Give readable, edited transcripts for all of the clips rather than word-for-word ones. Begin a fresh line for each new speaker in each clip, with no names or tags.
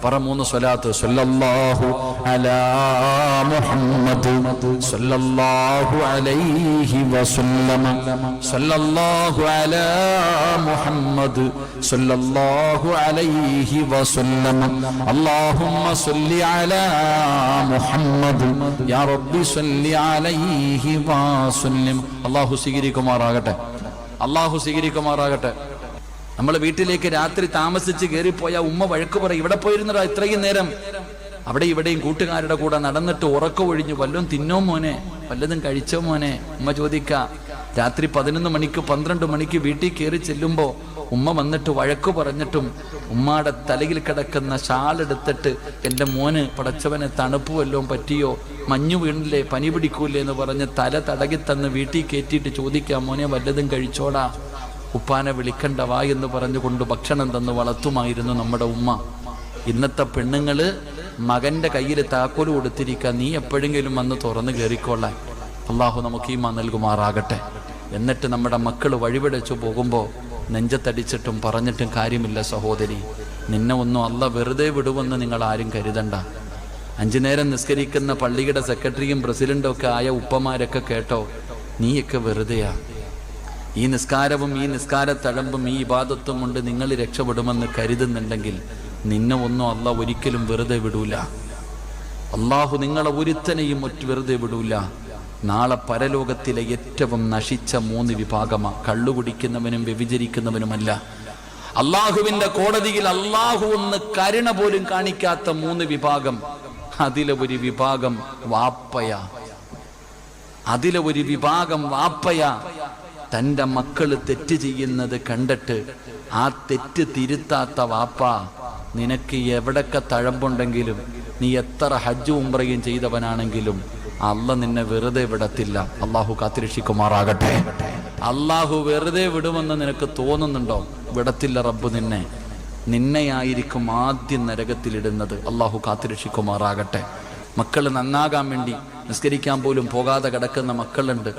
പറ 3 സ്വലാത്ത്. സല്ലല്ലാഹു അലാ മുഹമ്മദ് സല്ലല്ലാഹു അലൈഹി വസല്ലം, സല്ലല്ലാഹു അലാ മുഹമ്മദ് സല്ലല്ലാഹു അലൈഹി വസല്ലം, അല്ലാഹുമ്മ സല്ലി അലാ മുഹമ്മദ് യാ റബ്ബി സല്ലി അലൈഹി വസല്ലം. അല്ലാഹു സ്വീകരിക്കുമാറാകട്ടെ, അല്ലാഹു സ്വീകരിക്കുമാറാകട്ടെ. നമ്മൾ വീട്ടിലേക്ക് രാത്രി താമസിച്ച് കയറിപ്പോയ ഉമ്മ വഴക്ക് പറയും, ഇവിടെ പോയിരുന്നടാ ഇത്രയും നേരം. അവിടെ ഇവിടെയും കൂട്ടുകാരുടെ കൂടെ നടന്നിട്ട് ഉറക്കമൊഴിഞ്ഞു, വല്ലതും തിന്നോ മോനെ, വല്ലതും കഴിച്ചോ മോനെ. ഉമ്മ ചോദിക്ക. രാത്രി 11 മണിക്ക് 12 മണിക്ക് വീട്ടിൽ കയറി ചെല്ലുമ്പോ ഉമ്മ വന്നിട്ട് വഴക്ക് പറഞ്ഞിട്ടും ഉമ്മയുടെ തലയിൽ കിടക്കുന്ന ഷാൾ എടുത്തിട്ട് എൻ്റെ മോന് പടച്ചവനെ തണുപ്പ് വല്ലതും പറ്റിയോ, മഞ്ഞു വീണില്ലേ, പനി പിടിക്കൂലേ എന്ന് പറഞ്ഞ് തല തടകി തന്ന് വീട്ടിൽ കയറ്റിയിട്ട് ചോദിക്കാം, മോനെ വല്ലതും കഴിച്ചോടാ, ഉപ്പാനെ വിളിക്കണ്ടവാ എന്ന് പറഞ്ഞുകൊണ്ട് ഭക്ഷണം തന്ന് വളർത്തുമായിരുന്നു നമ്മുടെ ഉമ്മ. ഇന്നത്തെ പെണ്ണുങ്ങള് മകന്റെ കയ്യിൽ താക്കോല് കൊടുത്തിരിക്കുക, നീ എപ്പോഴെങ്കിലും വന്ന് തുറന്ന് കയറിക്കൊള്ളാൻ. അള്ളാഹു നമുക്ക് ഈമാൻ നൽകുമാറാകട്ടെ. എന്നിട്ട് നമ്മുടെ മക്കൾ വഴിപിടച്ചു പോകുമ്പോൾ നെഞ്ചത്തടിച്ചിട്ടും പറഞ്ഞിട്ടും കാര്യമില്ല സഹോദരി. നിന്നെ ഒന്നും അല്ല വെറുതെ വിടുമെന്ന് നിങ്ങൾ ആരും കരുതണ്ട. 5 നേരം നിസ്കരിക്കുന്ന പള്ളിയുടെ സെക്രട്ടറിയും പ്രസിഡന്റും ഒക്കെ ആയ ഉപ്പമാരൊക്കെ കേട്ടോ, നീയൊക്കെ വെറുതെയാ. ഈ നിസ്കാരവും ഈ നിസ്കാരത്തഴമ്പും ഈ ഇബാദത്തും കൊണ്ട് നിങ്ങൾ രക്ഷപ്പെടുമെന്ന് കരുതുന്നുണ്ടെങ്കിൽ നിന്നെ ഒന്നും അല്ല ഒരിക്കലും വെറുതെ വിടൂല. അള്ളാഹു നിങ്ങളെ ഒരുത്തനെയും വെറുതെ വിടൂല. നാളെ പരലോകത്തിലെ ഏറ്റവും നശിച്ച 3 വിഭാഗമാ. കള്ളുകുടിക്കുന്നവനും വ്യഭിചരിക്കുന്നവനുമല്ല. അള്ളാഹുവിന്റെ കോടതിയിൽ അള്ളാഹു ഒന്ന് കരുണ പോലും കാണിക്കാത്ത 3 വിഭാഗം. അതിലെ ഒരു വിഭാഗം വാപ്പയാ. അതിലെ ഒരു വിഭാഗം വാപ്പയാ. തൻ്റെ മക്കള് തെറ്റ് ചെയ്യുന്നത് കണ്ടിട്ട് ആ തെറ്റ് തിരുത്താത്ത വാപ്പ, നിനക്ക് എവിടൊക്കെ തഴമ്പുണ്ടെങ്കിലും നീ എത്ര ഹജ്ജ് ഉംറയും ചെയ്തവനാണെങ്കിലും അല്ല നിന്നെ വെറുതെ വിടത്തില്ല. അള്ളാഹു കാത്തിരക്ഷിക്കുമാറാകട്ടെ. അള്ളാഹു വെറുതെ വിടുമെന്ന് നിനക്ക് തോന്നുന്നുണ്ടോ? വിടത്തില്ല റബ്ബ് നിന്നെ. നിന്നെയായിരിക്കും ആദ്യം നരകത്തിലിടുന്നത്. അള്ളാഹു കാത്തിരക്ഷിക്കുമാറാകട്ടെ. മക്കൾ നന്നാകാൻ വേണ്ടി നിസ്കരിക്കാൻ പോലും പോകാതെ കിടക്കുന്ന മക്കളുണ്ട്.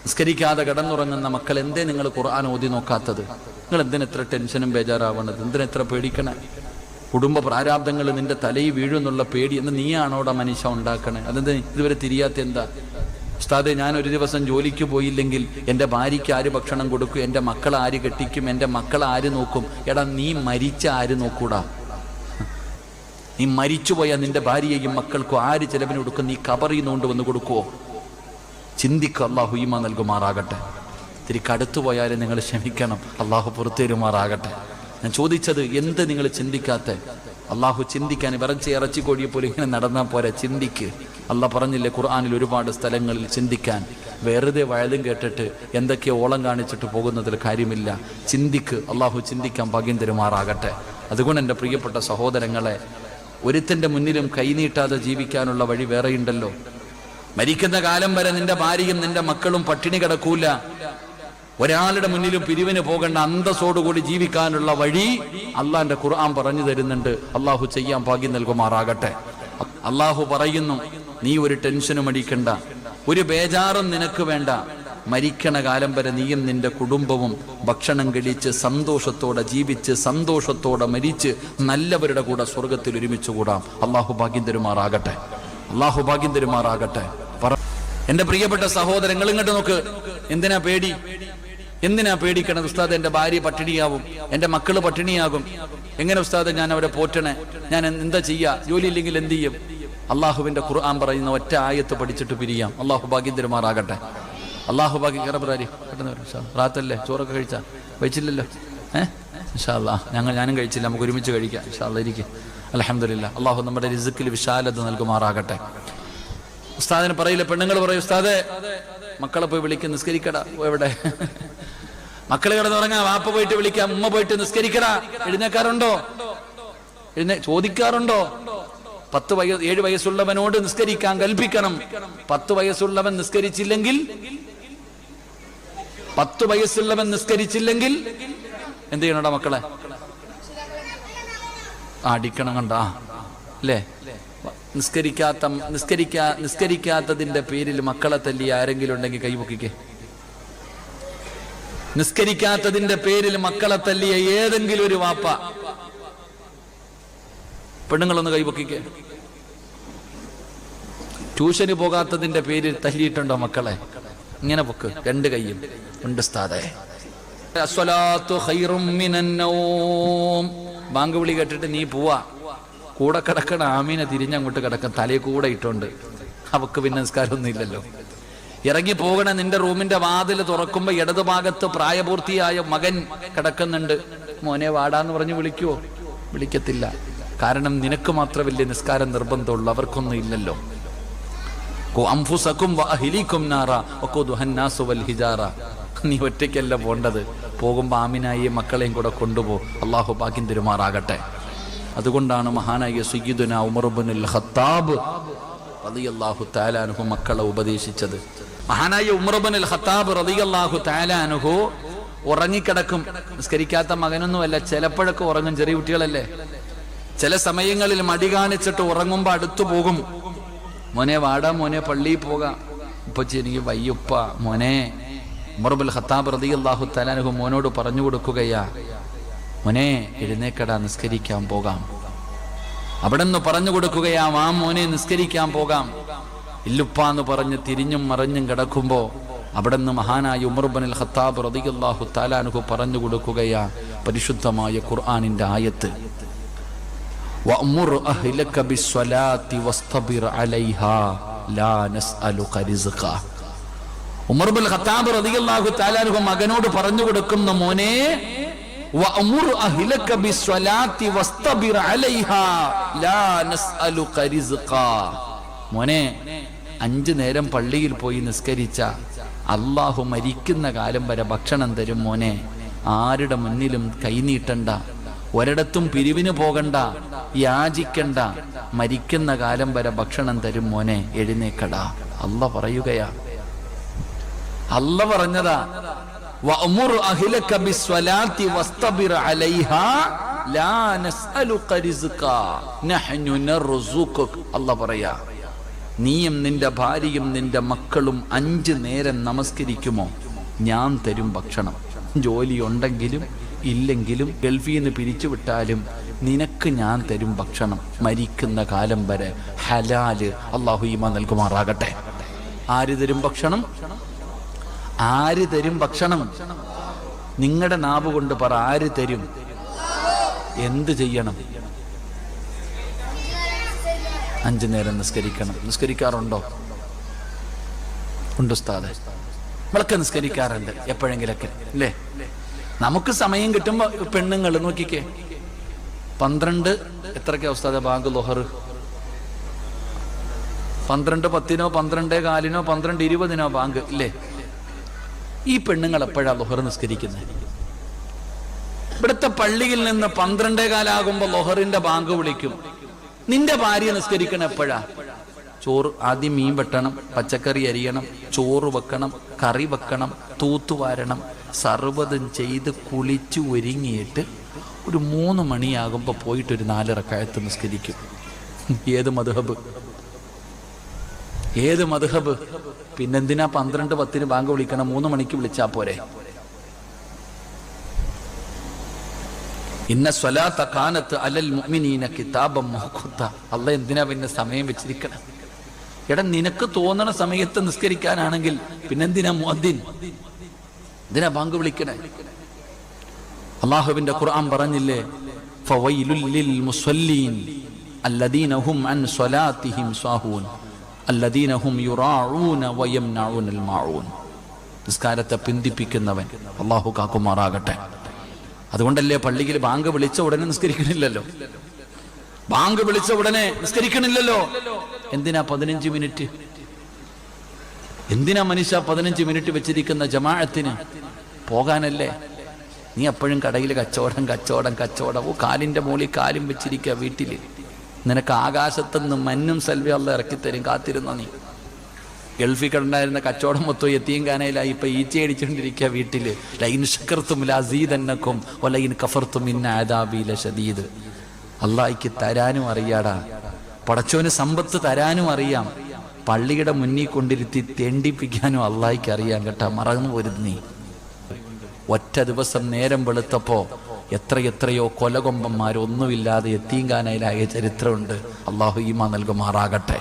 നിസ്കരിക്കാതെ കിടന്നുറങ്ങുന്ന മക്കൾ, എന്തേ നിങ്ങൾ ഖുർആൻ ഓതി നോക്കാത്തത്? നിങ്ങൾ എന്തിനെത്ര ടെൻഷനും ബേജാറാവണത്? എന്തിനെത്ര പേടിക്കണേ? കുടുംബ പ്രാരാബ്ദങ്ങൾ നിന്റെ തലയിൽ വീഴുന്നുള്ള പേടി എന്ന് നീയാണോടെ മനുഷ്യ ഉണ്ടാക്കണേ? അതെന്ത് ഇതുവരെ തിരിയാത്ത എന്താ? ഉസ്താദെ, ഞാൻ ഒരു ദിവസം ജോലിക്ക് പോയില്ലെങ്കിൽ എൻ്റെ ഭാര്യയ്ക്ക് ആര് ഭക്ഷണം കൊടുക്കും? എൻ്റെ മക്കളെ ആര് കെട്ടിക്കും? എൻ്റെ മക്കളെ ആര് നോക്കും? എടാ, നീ മരിച്ച ആര് നോക്കൂടാ? നീ മരിച്ചുപോയാൽ നിന്റെ ഭാര്യയെയും മക്കൾക്കും ആര് ചെലവിന് കൊടുക്കും? നീ കബറിൽ നിന്ന് കൊണ്ടുവന്ന് കൊടുക്കുവോ? ചിന്തിക്കുക. അള്ളാഹു ഈമാൻ നൽകുമാറാകട്ടെ. ഇത്തിരി കടുത്തു പോയാലും നിങ്ങൾ ക്ഷമിക്കണം. അള്ളാഹു പുറത്തേരുമാറാകട്ടെ. ഞാൻ ചോദിച്ചത് എന്ത് നിങ്ങൾ ചിന്തിക്കാത്ത? അള്ളാഹു ചിന്തിക്കാൻ ഇറച്ചി കോഴിയെ പോലെ ഇങ്ങനെ നടന്നാൽ പോരാ, ചിന്തിക്ക്. അള്ളാഹ് പറഞ്ഞില്ലേ ഖുർആനിൽ ഒരുപാട് സ്ഥലങ്ങളിൽ ചിന്തിക്കാൻ. വെറുതെ വയലും കേട്ടിട്ട് എന്തൊക്കെയോ ഓളം കാണിച്ചിട്ട് പോകുന്നതിൽ കാര്യമില്ല. ചിന്തിക്ക്. അള്ളാഹു ചിന്തിക്കാൻ ഭാഗ്യം തരുമാറാകട്ടെ. അതുകൊണ്ട് എൻ്റെ പ്രിയപ്പെട്ട സഹോദരങ്ങളെ, ഒരുത്തൻ്റെ മുന്നിലും കൈനീട്ടാതെ ജീവിക്കാനുള്ള വഴി വേറെയുണ്ടല്ലോ. മരിക്കുന്ന കാലം വരെ നിന്റെ ഭാര്യയും നിന്റെ മക്കളും പട്ടിണി കിടക്കൂല. ഒരാളുടെ മുന്നിലും പിരിവിന് പോകേണ്ട അന്തസ്സോടുകൂടി ജീവിക്കാനുള്ള വഴി അള്ളാന്റെ ഖുർആൻ പറഞ്ഞു തരുന്നുണ്ട്. അള്ളാഹു ചെയ്യാൻ ഭാഗ്യം നൽകുമാറാകട്ടെ. അള്ളാഹു പറയുന്നു, നീ ഒരു ടെൻഷനും അടിക്കണ്ട, ഒരു ബേജാറും നിനക്ക് വേണ്ട. മരിക്കണ കാലം വരെ നീയും നിന്റെ കുടുംബവും ഭക്ഷണം കഴിച്ച് സന്തോഷത്തോടെ ജീവിച്ച് സന്തോഷത്തോടെ മരിച്ച് നല്ലവരുടെ കൂടെ സ്വർഗത്തിൽ ഒരുമിച്ച് കൂടാം. അള്ളാഹു ഭാഗ്യം തരുമാറാകട്ടെ. അള്ളാഹു ഭാഗ്യം തരുമാറാകട്ടെ. എന്റെ പ്രിയപ്പെട്ട സഹോദരങ്ങൾ, ഇങ്ങോട്ട് നോക്ക്. എന്തിനാ പേടി? എന്തിനാ പേടിക്കണത്? ഉസ്താദ്, എന്റെ ഭാര്യ പട്ടിണിയാവും, എന്റെ മക്കള് പട്ടിണിയാകും. എങ്ങനെ ഉസ്താദ് ഞാൻ അവരെ പോറ്റണേ? ഞാൻ എന്താ ചെയ്യാ? ജോലി ഇല്ലെങ്കിൽ എന്ത് ചെയ്യും? അള്ളാഹുവിന്റെ ഖുർആൻ പറയുന്ന ഒറ്റ ആയത്ത് പഠിച്ചിട്ട് പിരിയാം. അള്ളാഹു ഭാഗ്യം തരുമാറാകട്ടെ. അള്ളാഹു ഭാഗ്യം. കയറപ്രാരി പെട്ടെന്ന് വരും. റാത്തല്ലേ? ചോറൊക്കെ കഴിച്ചാ? കഴിച്ചില്ലല്ലോ? ഇൻഷാ അല്ലാഹ് ഞാനും കഴിച്ചില്ല. നമുക്ക് ഒരുമിച്ച് കഴിക്കാം ഇൻഷാ അല്ലാഹ്. ഇരിക്കും. അൽഹംദുലില്ലാഹ്. അള്ളാഹു നമ്മുടെ റിസ്ക്കിൽ വിശാലത നൽകുമാറാകട്ടെ. ഉസ്താദിന് പറയില്ല, പെണ്ണുങ്ങൾ പറയും, ഉസ്താദേ മക്കളെ പോയി വിളിക്കും, നിസ്കരിക്കടാ. എവിടെ മക്കളെ കിടന്നുറങ്ങാ? വാപ്പ പോയിട്ട് വിളിക്കാം, ഉമ്മ പോയിട്ട് നിസ്കരിക്കടാ. എഴുന്നേക്കാറുണ്ടോ? ചോദിക്കാറുണ്ടോ? 7 വയസ്സുള്ളവനോട് നിസ്കരിക്കാൻ കൽപ്പിക്കണം. 10 വയസ്സുള്ളവൻ നിസ്കരിച്ചില്ലെങ്കിൽ 10 വയസ്സുള്ളവൻ നിസ്കരിച്ചില്ലെങ്കിൽ എന്ത് ചെയ്യണടാ മക്കളെ? അടിക്കണം. കണ്ടാ അല്ലേ? നിസ്കരിക്കാത്തതിന്റെ പേരിൽ മക്കളെ തല്ലി ആരെങ്കിലും ഉണ്ടെങ്കിൽ കൈപൊക്കിക്കേ. നിസ്കരിക്കാത്തതിന്റെ പേരിൽ മക്കളെ തല്ലിയ ഏതെങ്കിലും ഒരു വാപ്പ പെണ്ണുങ്ങളൊന്ന് കൈപൊക്കിക്കേ. ട്യൂഷന് പോകാത്തതിന്റെ പേരിൽ തല്ലിയിട്ടുണ്ടോ മക്കളെ? ഇങ്ങനെ പൊക്ക്, രണ്ട് കൈയും. ഉണ്ട് ഉസ്താദേ. അസ്സലാത്തു ഖൈറും മിനൻ നൗം. ബാങ്ക് വിളി കേട്ടിട്ട് നീ പോവാ, കൂടെ കിടക്കണ ആമീനെ തിരിഞ്ഞങ്ങോട്ട് കിടക്കും, തലയെ കൂടെ ഇട്ടോണ്ട്. അവക്ക് പിന്നെ നിസ്കാരമൊന്നും ഇല്ലല്ലോ. ഇറങ്ങി പോകണ നിന്റെ റൂമിന്റെ വാതിൽ തുറക്കുമ്പോ ഇടതുഭാഗത്ത് പ്രായപൂർത്തിയായ മകൻ കിടക്കുന്നുണ്ട്. മോനെ വാടാന്ന് പറഞ്ഞ് വിളിക്കുവോ? വിളിക്കത്തില്ല. കാരണം നിനക്ക് മാത്രമല്ലേ നിസ്കാരം നിർബന്ധമുള്ളൂ, അവർക്കൊന്നും ഇല്ലല്ലോ. നീ ഒറ്റയ്ക്കല്ല പോണ്ടത്, പോകുമ്പോ ആമിനായി മക്കളെയും കൂടെ കൊണ്ടുപോ. അള്ളാഹു ഭാഗ്യം തരുമാറാകട്ടെ. അതുകൊണ്ടാണ് മഹാനായ സയ്യിദുനാ ഉമർ ഇബ്നുൽ ഖത്താബ് റളിയല്ലാഹു തആല അൻഹു മക്കളെ ഉപദേശിച്ചത്. മഹാനായ ഉമർ ഇബ്നുൽ ഖത്താബ് റളിയല്ലാഹു തആല അൻഹു ഉറങ്ങിക്കിടക്കും. നിസ്കരിക്കാത്ത മകനൊന്നുമല്ല, ചിലപ്പോഴൊക്കെ ഉറങ്ങും. ചെറിയ കുട്ടികളല്ലേ, ചില സമയങ്ങളിൽ മടി കാണിച്ചിട്ട് ഉറങ്ങുമ്പോ അടുത്തു പോകും. മോനെ വാടാ, മോനെ പള്ളിയിൽ പോകാം. ഉപ്പച്ചി എനിക്ക് വയ്യുപ്പ. മോനെ, ഉമർ ഇബ്നുൽ ഖത്താബ് റളിയല്ലാഹു തആല അൻഹു മോനോട് പറഞ്ഞു കൊടുക്കുകയാ, മോനെ എഴുന്നേക്കടാ, നിസ്കരിക്കാൻ പോകാം. അവിടെ നിന്ന് പറഞ്ഞു കൊടുക്കുകയാ, ആ മോനെ നിസ്കരിക്കാൻ പോകാം. ഇല്ലുപ്പാന്ന് പറഞ്ഞ് തിരിഞ്ഞും മറിഞ്ഞും കിടക്കുമ്പോ അവിടെ നിന്ന് മഹാനായ ഉമർ ഇബ്നുൽ ഖത്താബ് റളിയല്ലാഹു തആല അൻഹു പറഞ്ഞു കൊടുക്കുകയാ പരിശുദ്ധമായ ഖുർആനിന്റെ ആയത്ത്, വഅ്മുർ അഹ്ലക ബിസ്സലാത്തി വസ്തബിർ അലൈഹാ ലാ നസ്അലുക റിസ്ഖ. ഉമർ ഇബ്നുൽ ഖത്താബ് റളിയല്ലാഹു തആല അൻഹു മകനോട് പറഞ്ഞു കൊടുക്കുന്ന, മോനെ വഅ്മുർ അഹ്ലക ബിസ്സലാത്തി വസ്തബിർ അലൈഹാ ലാ നസ്അലുക റിസ്ഖ. മോനെ, 5 നേരം പള്ളിയിൽ പോയി നിസ്കരിച്ച അള്ളാഹു മരിക്കുന്ന കാലം വരെ ഭക്ഷണം തരും. മോനെ, ആരുടെ മുന്നിലും കൈനീട്ടണ്ട, ഒരിടത്തും പിരിവിന് പോകണ്ട, യാചിക്കണ്ട, മരിക്കുന്ന കാലം വരെ ഭക്ഷണം തരും. മോനെ എഴുന്നേക്കടാ. അല്ല പറയുകയാ, അല്ല പറഞ്ഞതാ, വഅ്മുർ അഹ്ലക ബിസ്സലാത്തി വസ്തബിർ അലൈഹാ ലാ നസ്അലുക റിസ്ഖ നഹ്നു നർസുഖുക. അല്ല പറയാ, നീയും നിന്റെ ഭാര്യയും നിന്റെ മക്കളും 5 നേരം നമസ്കരിക്കുമോ, ഞാൻ തരും ഭക്ഷണം. ജോലി ഉണ്ടെങ്കിലും ഇല്ലെങ്കിലും ഗൾഫിൽ നിന്ന് പിരിച്ചുവിട്ടാലും നിനക്ക് ഞാൻ തരും ഭക്ഷണം, മരിക്കുന്ന കാലം വരെ ഹലാല്. അല്ലാഹു ഈമാൻ നൽകുമാറാകട്ടെ. ആര് തരും ഭക്ഷണം? ആര് തരും ഭക്ഷണം? നിങ്ങളുടെ നാവ് കൊണ്ട് പറ, ആര് തരും? എന്ത് ചെയ്യണം? 5 നേരം നിസ്കരിക്കണം. നിസ്കരിക്കാറുണ്ടോ? ഉണ്ട് ഉസ്താദേ, നമ്മളൊക്കെ നിസ്കരിക്കാറുണ്ട് എപ്പോഴെങ്കിലൊക്കെ അല്ലേ. നമുക്ക് സമയം കിട്ടുമ്പോ പെണ്ണുങ്ങൾ നോക്കിക്കേ, 12 എത്രക്കാ ഉസ്താദേ ബാങ്ക് ളുഹർ? 12:10 12:15 12:20 ബാങ്ക് ഇല്ലേ? ഈ പെണ്ണുങ്ങൾ എപ്പോഴാ ളുഹർ നിസ്കരിക്കുന്നത്? ഇവിടുത്തെ പള്ളിയിൽ നിന്ന് 12:15 ളുഹറിന്റെ ബാങ്ക് വിളിക്കും. നിന്റെ ഭാര്യ നിസ്കരിക്കണം എപ്പോഴാ? ചോറ് ആദ്യം മീൻ വെട്ടണം, പച്ചക്കറി അരിയണം, ചോറ് വെക്കണം, കറി വെക്കണം, തൂത്തുവാരണം, സർവ്വതും ചെയ്ത് കുളിച്ചു ഒരുങ്ങിയിട്ട് ഒരു 3 മണിയാകുമ്പോൾ പോയിട്ട് ഒരു 4 റക്അത്ത് നിസ്കരിക്കും. ഏത് മദ്ഹബ്? ഏത് മദ്ഹബ്? പിന്നെന്തിനാ 12:10 ബാങ്ക് വിളിക്കണം? 3 മണിക്ക് വിളിച്ചാ പോരെ? ഇന്ന സ്വലാത്ത കാനത്ത് അലൽ മുഅ്മിനീന കിതാബൻ മൗഖൂത. അല്ലാഹ് എന്തിനാ പിന്നെ സമയം വെച്ചിരിക്കണം? എടാ, നിനക്ക് തോന്നണ സമയത്ത് നിസ്കരിക്കാനാണെങ്കിൽ പിന്നെന്തിനാ മുഅദ്ദിൻ? എന്തിനാ ബാങ്ക് വിളിക്കണേ? അല്ലാഹുവിന്റെ ഖുർആൻ പറഞ്ഞില്ലേ, ഫവൈലുൽ ലിൽ മുസല്ലീൻ അല്ലദീന ഹും അൻ സ്വലാത്തിഹിം സാഹൂൻ അല്ലദീന ഹും യുറാഊന വയംനഊനൽ മാഊൻ. നിസ്കാരത്തെ പിന്തിപ്പിക്കുന്നവൻ. അല്ലാഹു കാക്കുമാറാകട്ടെ. അതുകൊണ്ടല്ലേ പള്ളിയിൽ ബാങ്ക് വിളിച്ച ഉടനെ നിസ്കരിക്കണില്ലല്ലോ? ബാങ്ക് വിളിച്ച ഉടനെ നിസ്കരിക്കണില്ലല്ലോ. എന്തിനാ 15 മിനിറ്റ്? എന്തിനാ മനുഷ്യ 15 മിനിറ്റ് വെച്ചിരിക്കുന്ന ജമാഅത്തിന്? പോകാനല്ലേ? നീ എപ്പോഴും കടയിൽ കച്ചവടം കച്ചവടം കച്ചവടം. ഓ, കാലിന്റെ മുകളിൽ കാലും വെച്ചിരിക്കുക വീട്ടില്. നിനക്ക് ആകാശത്തുനിന്ന് മഞ്ഞും സെൽവി അല്ല ഇറക്കിത്തരും, കാത്തിരുന്ന നീ. ഗൾഫിൽ കിടന്നായിരുന്ന കച്ചവടം മൊത്തം എത്തിയും കാനയിലായി. ഇപ്പൊ ഈച്ച അടിച്ചുകൊണ്ടിരിക്കുക വീട്ടില്. ലൈൻ ശക്കർത്തും ലസീദന്നക്കും വലൈൻ കഫർത്തും ഇന്ന അദാബി ലശദീദ്. അല്ലാഹ്ക്ക് തരാനും അറിയാടാ, പടച്ചോന് സമ്പത്ത് തരാനും അറിയാം, പള്ളിയുടെ മുന്നിൽ കൊണ്ടിരുത്തി തെണ്ടിപ്പിക്കാനും അല്ലാഹ്ക്ക് അറിയാം കേട്ടാ. മറന്നു പോരുത് നീ. ഒറ്റ ദിവസം നേരം വെളുത്തപ്പോ എത്രയെത്രയോ കൊലകൊമ്പന്മാർ ഒന്നുമില്ലാതെ യത്തീംഖാനയിലായ ചരിത്രമുണ്ട്. അള്ളാഹു ഈമാൻ നൽകുമാറാകട്ടെ.